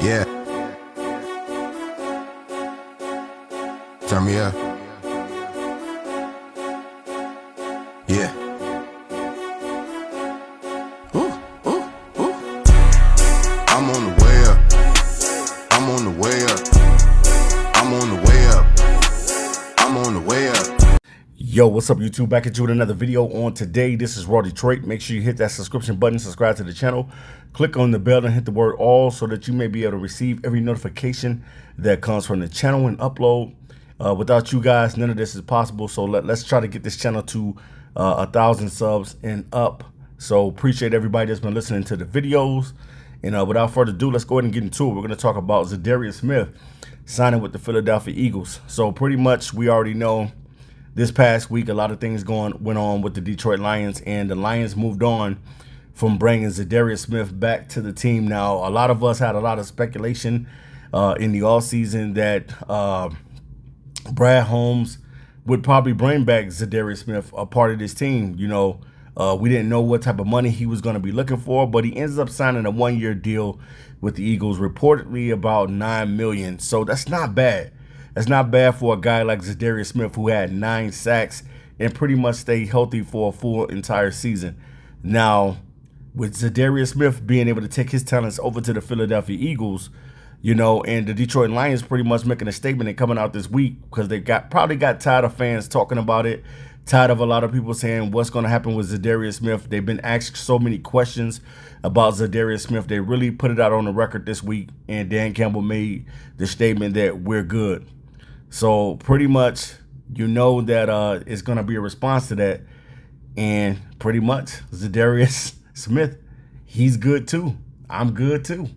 Yeah, turn me up. Yeah. Ooh, ooh, ooh. I'm on the way up. I'm on the way up. I'm on the way up. I'm on the way up. Yo, what's up, YouTube? Back at you with another video. On today, this is Raw Detroit. Make sure you hit that subscription button, subscribe to the channel, click on the bell, and hit the word all so that you may be able to receive every notification that comes from the channel and upload. Without you guys, none of this is possible. So let's try to get this channel to 1,000 subs and up. So appreciate everybody that's been listening to the videos. And without further ado, let's go ahead and get into it. We're going to talk about Zadarius Smith signing with the Philadelphia Eagles. So pretty much we already know this past week a lot of things went on with the Detroit Lions, and the Lions moved on from bringing Zadarius Smith back to the team. Now, a lot of us had a lot of speculation in the offseason that Brad Holmes would probably bring back Zadarius Smith, a part of this team. You know, we didn't know what type of money he was going to be looking for, but he ends up signing a one-year deal with the Eagles, reportedly about $9 million. So that's not bad. That's not bad for a guy like Zadarius Smith, who had 9 sacks and pretty much stayed healthy for a full entire season. Now, with Zadarius Smith being able to take his talents over to the Philadelphia Eagles, you know, and the Detroit Lions pretty much making a statement and coming out this week because they probably got tired of fans talking about it, tired of a lot of people saying what's going to happen with Zadarius Smith. They've been asked so many questions about Zadarius Smith. They really put it out on the record this week, and Dan Campbell made the statement that we're good. So pretty much, you know that it's going to be a response to that. And pretty much Zadarius Smith, he's good too. I'm good too.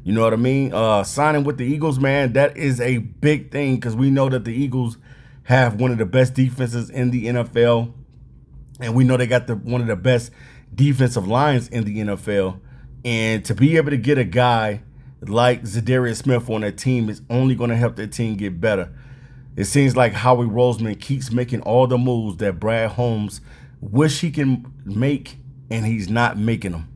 You know what I mean? Signing with the Eagles, man, that is a big thing because we know that the Eagles have one of the best defenses in the NFL. And we know they got one of the best defensive lines in the NFL. And to be able to get a guy like Zadarius Smith on that team is only going to help that team get better. It seems like Howie Roseman keeps making all the moves that Brad Holmes wish he can make, and he's not making them.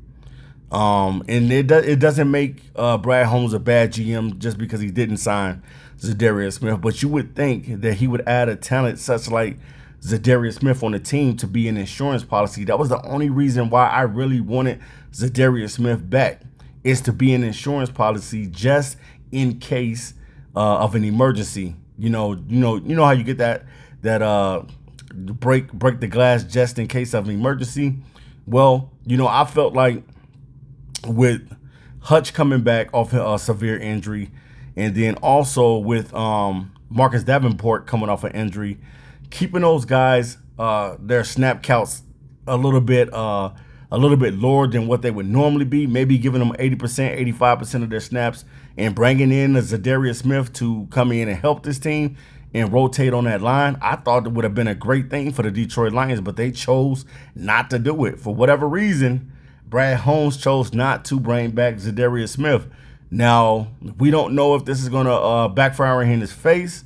And it doesn't make Brad Holmes a bad GM just because he didn't sign Zadarius Smith. But you would think that he would add a talent such like Zadarius Smith on the team to be an insurance policy. That was the only reason why I really wanted Zadarius Smith back, is to be an insurance policy just in case of an emergency. You know how you get that break the glass just in case of an emergency. Well, you know, I felt like with Hutch coming back off a severe injury, and then also with Marcus Davenport coming off an injury, keeping those guys their snap counts a little bit lower than what they would normally be, maybe giving them 80%, 85% of their snaps, and bringing in a Zadarius Smith to come in and help this team and rotate on that line. I thought it would have been a great thing for the Detroit Lions, but they chose not to do it. For whatever reason, Brad Holmes chose not to bring back Zadarius Smith. Now, we don't know if this is going to backfire in his face,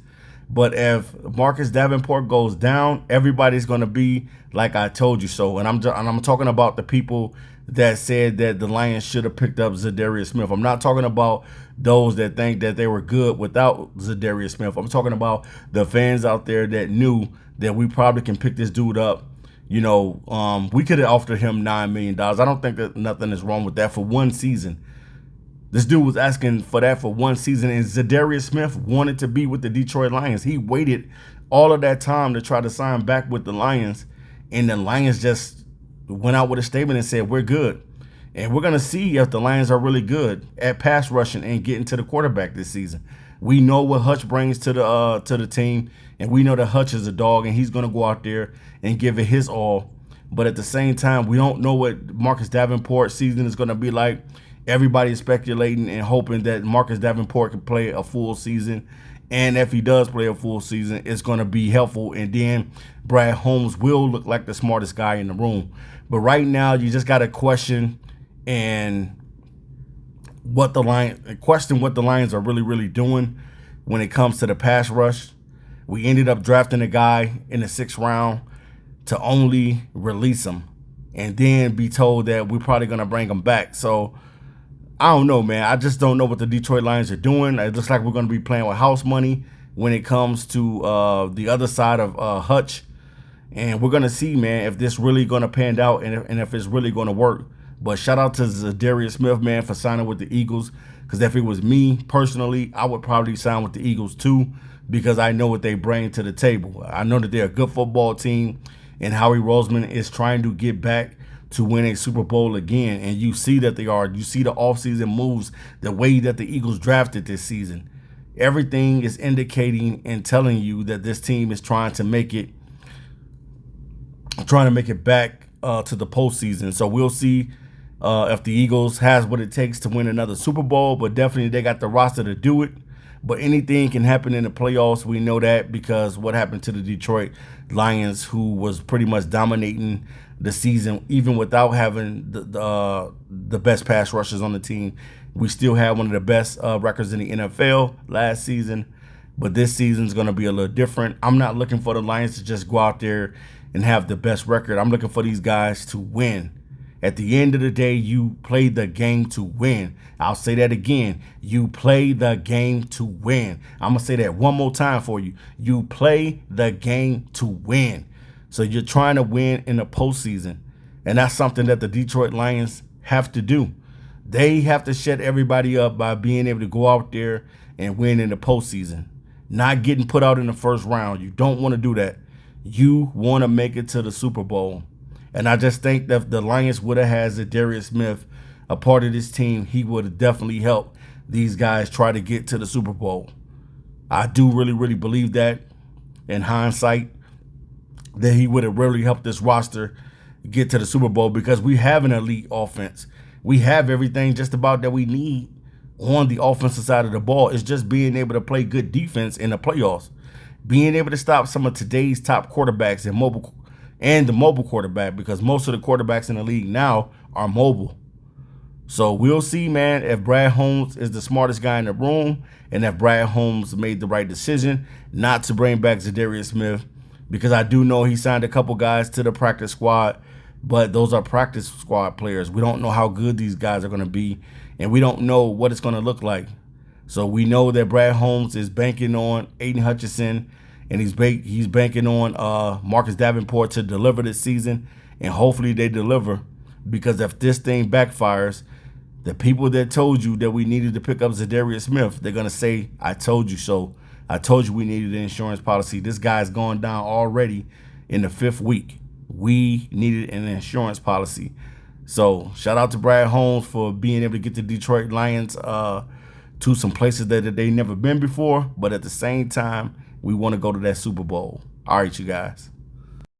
but if Marcus Davenport goes down, everybody's going to be like I told you so. And I'm talking about the people that said that the Lions should have picked up Zadarius Smith. I'm not talking about those that think that they were good without Zadarius Smith. I'm talking about the fans out there that knew that we probably can pick this dude up. You know, we could have offered him $9 million. I don't think that nothing is wrong with that for one season. This dude was asking for that for one season, and Zadarius Smith wanted to be with the Detroit Lions. He waited all of that time to try to sign back with the Lions, and the Lions just went out with a statement and said, we're good. And we're going to see if the Lions are really good at pass rushing and getting to the quarterback this season. We know what Hutch brings to the team, and we know that Hutch is a dog, and he's going to go out there and give it his all. But at the same time, we don't know what Marcus Davenport's season is going to be like. Everybody's speculating and hoping that Marcus Davenport can play a full season. And if he does play a full season, it's going to be helpful. And then Brad Holmes will look like the smartest guy in the room. But right now, you just got to question what the Lions are really doing when it comes to the pass rush. We ended up drafting a guy in the 6th round to only release him and then be told that we're probably going to bring him back. So I don't know, man. I just don't know what the Detroit Lions are doing. It looks like we're going to be playing with house money when it comes to the other side of Hutch. And we're going to see, man, if this really going to pan out and if it's really going to work. But shout out to Zadarius Smith, man, for signing with the Eagles. Because if it was me personally, I would probably sign with the Eagles too, because I know what they bring to the table. I know that they're a good football team, and Howie Roseman is trying to get back to win a Super Bowl again. And you see that they are. You see the offseason moves, the way that the Eagles drafted this season. Everything is indicating and telling you that this team is trying to make it back to the postseason. So we'll see if the Eagles has what it takes to win another Super Bowl, but definitely they got the roster to do it. But anything can happen in the playoffs. We know that because what happened to the Detroit Lions, who was pretty much dominating the season, even without having the best pass rushers on the team. We still have one of the best records in the NFL last season, but this season's going to be a little different. I'm not looking for the Lions to just go out there and have the best record. I'm looking for these guys to win. At the end of the day, you play the game to win. I'll say that again. You play the game to win. I'm going to say that one more time for you. You play the game to win. So you're trying to win in the postseason. And that's something that the Detroit Lions have to do. They have to shut everybody up by being able to go out there and win in the postseason. Not getting put out in the first round. You don't want to do that. You want to make it to the Super Bowl. And I just think that if the Lions would have had Zadarius Smith a part of this team, he would have definitely helped these guys try to get to the Super Bowl. I do really, really believe that in hindsight, that he would have really helped this roster get to the Super Bowl, because we have an elite offense. We have everything just about that we need on the offensive side of the ball. It's just being able to play good defense in the playoffs. Being able to stop some of today's top quarterbacks and the mobile quarterback, because most of the quarterbacks in the league now are mobile. So we'll see, man, if Brad Holmes is the smartest guy in the room, and if Brad Holmes made the right decision not to bring back Zadarius Smith, because I do know he signed a couple guys to the practice squad, but those are practice squad players. We don't know how good these guys are going to be, and we don't know what it's going to look like. So we know that Brad Holmes is banking on Aiden Hutchinson, and he's banking on Marcus Davenport to deliver this season, and hopefully they deliver, because if this thing backfires, the people that told you that we needed to pick up Zadarius Smith, they're going to say, I told you so. I told you we needed an insurance policy. This guy's gone down already in the 5th week. We needed an insurance policy. So shout out to Brad Holmes for being able to get the Detroit Lions to some places that they never been before. But at the same time, we want to go to that Super Bowl. All right, you guys.